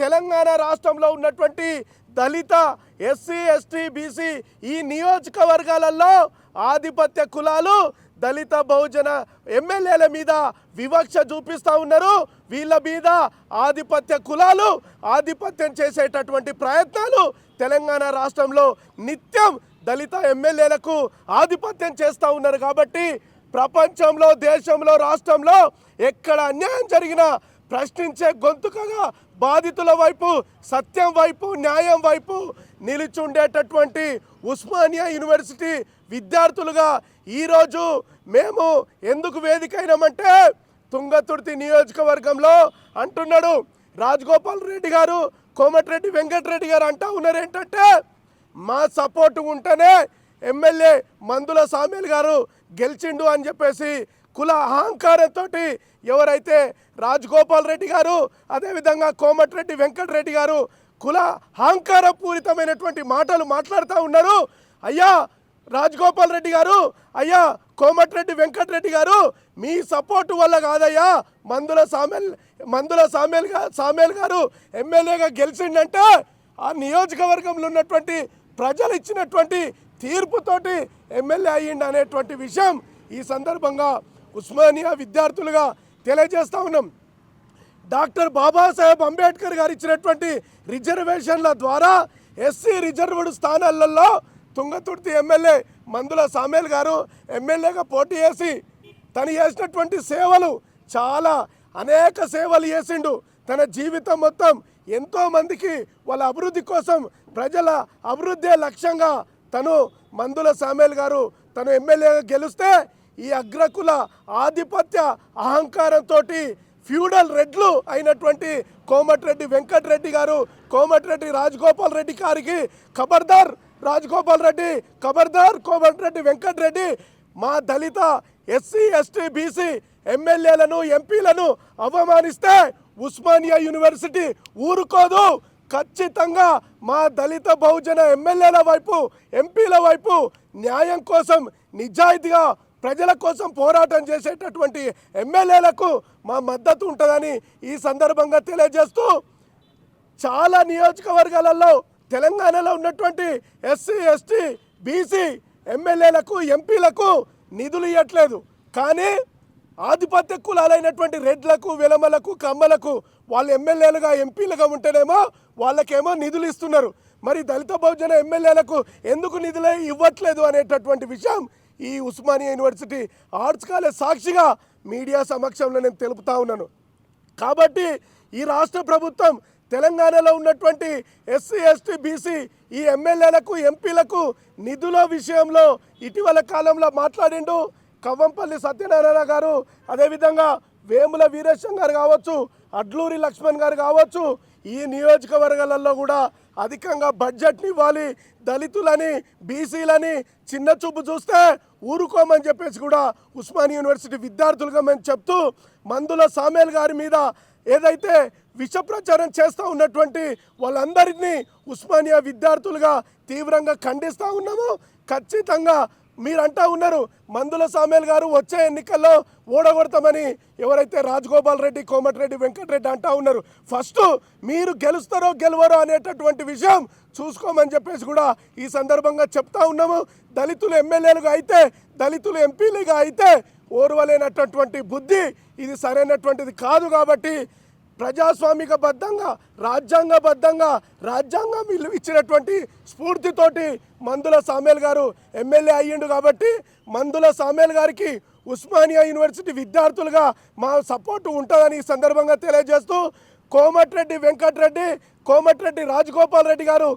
తెలంగాణ రాష్ట్రంలో ఉన్నటువంటి దళిత SC ST BC ఈ నియోజకవర్గాలలో ఆధిపత్య కులాలు దళిత బహుజన ఎమ్మెల్యేల మీద వివక్ష చూపిస్తూ ఉన్నారు. వీళ్ళ మీద ఆధిపత్య కులాలు ఆధిపత్యం చేసేటటువంటి ప్రయత్నాలు తెలంగాణ రాష్ట్రంలో నిత్యం దళిత ఎమ్మెల్యేలకు ఆధిపత్యం చేస్తూ ఉన్నారు. కాబట్టి ప్రపంచంలో, దేశంలో, రాష్ట్రంలో ఎక్కడ అన్యాయం జరిగినా ప్రశ్నించే గొంతుకగా బాధితుల వైపు, సత్యం వైపు, న్యాయం వైపు నిలిచుండేటటువంటి ఉస్మానియా యూనివర్సిటీ విద్యార్థులుగా ఈరోజు మేము ఎందుకు వేదికైనామంటే, తుంగతుర్తి నియోజకవర్గంలో అంటున్నాడు రాజగోపాల్ రెడ్డి గారు, కోమటిరెడ్డి వెంకటరెడ్డి గారు అంటూ ఉన్నారు ఏంటంటే, మా సపోర్టు ఉంటేనే ఎమ్మెల్యే మందుల సామ్యుల్ గారు గెలిచిండు అని చెప్పేసి కుల అహంకారంతో ఎవరైతే రాజగోపాల్ రెడ్డి గారు, అదేవిధంగా కోమటిరెడ్డి వెంకటరెడ్డి గారు కుల అహంకారపూరితమైనటువంటి మాటలు మాట్లాడుతూ ఉన్నారు. అయ్యా రాజగోపాల్ రెడ్డి గారు, అయ్యా కోమటిరెడ్డి వెంకటరెడ్డి గారు, మీ సపోర్టు వల్ల కాదయ్యా మందుల సామ్యుల్ గారు ఎమ్మెల్యేగా గెలిచిండంటే ఆ నియోజకవర్గంలో ఉన్నటువంటి ప్రజలు ఇచ్చినటువంటి తీర్పుతోటి ఎమ్మెల్యే అయ్యిండు అనేటువంటి విషయం ఈ సందర్భంగా ఉస్మానియా విద్యార్థులుగా తెలియజేస్తూ ఉన్నాం. డాక్టర్ బాబాసాహెబ్ అంబేద్కర్ గారు ఇచ్చినటువంటి రిజర్వేషన్ల ద్వారా ఎస్సీ రిజర్వ్డ్ స్థానాలలో తుంగతుర్తి ఎమ్మెల్యే మందుల సామ్యుల్ గారు ఎమ్మెల్యేగా పోటీ చేసి తను చేసినటువంటి సేవలు చాలా అనేక సేవలు చేసిండు. తన జీవితం మొత్తం ఎంతోమందికి వాళ్ళ అభివృద్ధి కోసం, ప్రజల అభివృద్ధి లక్ష్యంగా తను మందుల సామ్యుల్ గారు తను ఎమ్మెల్యేగా గెలిస్తే ఈ అగ్రకుల ఆధిపత్య అహంకారంతో ఫ్యూడల్ రెడ్లు అయినటువంటి కోమటిరెడ్డి వెంకటరెడ్డి గారు, కోమటిరెడ్డి రాజగోపాల్ రెడ్డి గారికి ఖబర్దార్ రాజగోపాల్ రెడ్డి, ఖబర్దార్ కోమటిరెడ్డి వెంకటరెడ్డి, మా దళిత ఎస్సీ ఎస్టీ బీసీ ఎమ్మెల్యేలను ఎంపీలను అవమానిస్తే ఉస్మానియా యూనివర్సిటీ ఊరుకోదు. ఖచ్చితంగా మా దళిత బహుజన ఎమ్మెల్యేల వైపు, ఎంపీల వైపు న్యాయం కోసం, నిజాయితీగా ప్రజల కోసం పోరాటం చేసేటటువంటి ఎమ్మెల్యేలకు మా మద్దతు ఉంటుందని ఈ సందర్భంగా తెలియజేస్తూ, చాలా నియోజకవర్గాలలో తెలంగాణలో ఉన్నటువంటి ఎస్సీ ఎస్టీ బీసీ ఎమ్మెల్యేలకు, ఎంపీలకు నిధులు ఇవ్వట్లేదు. కానీ ఆధిపత్య కులాలైనటువంటి రెడ్లకు, వెలమలకు, కమ్మలకు వాళ్ళు ఎమ్మెల్యేలుగా, ఎంపీలుగా ఉంటేనేమో వాళ్ళకేమో నిధులు ఇస్తున్నారు. మరి దళిత బహుజన ఎమ్మెల్యేలకు ఎందుకు నిధులే ఇవ్వట్లేదు అనేటటువంటి విషయం ఈ ఉస్మానియా యూనివర్సిటీ ఆర్ట్స్ కాలేజ్ సాక్షిగా మీడియా సమక్షంలో నేను తెలుపుతా ఉన్నాను. కాబట్టి ఈ రాష్ట్ర ప్రభుత్వం తెలంగాణలో ఉన్నటువంటి ఎస్సీ ఎస్టీ బీసీ ఈ ఎమ్మెల్యేలకు, ఎంపీలకు నిధుల విషయంలో ఇటీవల కాలంలో మాట్లాడిండు కవ్వంపల్లి సత్యనారాయణ గారు, అదేవిధంగా వేముల వీరేశం గారు కావచ్చు, అడ్లూరి లక్ష్మణ్ గారు కావచ్చు. ఈ నియోజకవర్గాలలో కూడా అధికంగా బడ్జెట్ని ఇవ్వాలి, దళితులని, బీసీలని చిన్న చూపు చూస్తే ఊరుకోమని చెప్పేసి కూడా ఉస్మానియా యూనివర్సిటీ విద్యార్థులుగా మేము చెప్తూ, మందుల సామ్యుల్ గారి మీద ఏదైతే విష ప్రచారం చేస్తూ ఉన్నటువంటి వాళ్ళందరినీ ఉస్మానియా విద్యార్థులుగా తీవ్రంగా ఖండిస్తూ ఉన్నాము. ఖచ్చితంగా మీరు అంటూ ఉన్నారు మందుల సామ్యుల్ గారు వచ్చే ఎన్నికల్లో ఓడగొడతామని ఎవరైతే రాజగోపాల్ రెడ్డి, కోమటిరెడ్డి వెంకటరెడ్డి అంటూ ఉన్నారు. ఫస్ట్ మీరు గెలుస్తారో గెలవరో అనేటటువంటి విషయం చూసుకోమని చెప్పేసి కూడా ఈ సందర్భంగా చెప్తా ఉన్నాము. దళితులు ఎమ్మెల్యేలుగా అయితే, దళితులు ఎంపీలుగా అయితే ఓర్వలేనటువంటి బుద్ధి ఇది సరైనటువంటిది కాదు. కాబట్టి ప్రజాస్వామికబద్ధంగా, రాజ్యాంగబద్ధంగా, రాజ్యాంగం ఇచ్చినటువంటి స్ఫూర్తితోటి మందుల సామ్యుల్ గారు ఎమ్మెల్యే అయ్యిండు. కాబట్టి మందుల సామ్యుల్ గారికి ఉస్మానియా యూనివర్సిటీ విద్యార్థులుగా మా సపోర్టు ఉంటుందని ఈ సందర్భంగా తెలియజేస్తూ, కోమటిరెడ్డి వెంకటరెడ్డి, కోమటిరెడ్డి రాజగోపాల్ రెడ్డి గారు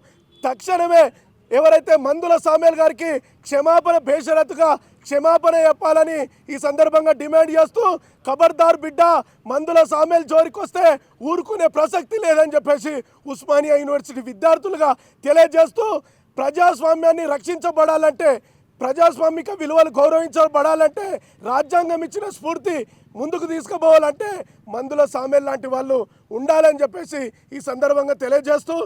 తక్షణమే ఎవరైతే మందుల సామ్యుల్ గారికి క్షమాపణ, బేషరతుగా క్షమాపణ చెప్పాలని ఈ సందర్భంగా డిమాండ్ చేస్తూ, ఖబర్దార్ బిడ్డ మందుల సామ్యుల్ జోలికి వస్తే ఊరుకునే ప్రసక్తి లేదని చెప్పేసి ఉస్మానియా యూనివర్సిటీ విద్యార్థులుగా తెలియజేస్తూ, ప్రజాస్వామ్యాన్ని రక్షించబడాలంటే, ప్రజాస్వామిక విలువలు గౌరవించబడాలంటే, రాజ్యాంగం ఇచ్చిన స్ఫూర్తి ముందుకు తీసుకుపోవాలంటే మందుల సామ్యుల్ లాంటి వాళ్ళు ఉండాలని చెప్పేసి ఈ సందర్భంగా తెలియజేస్తూ,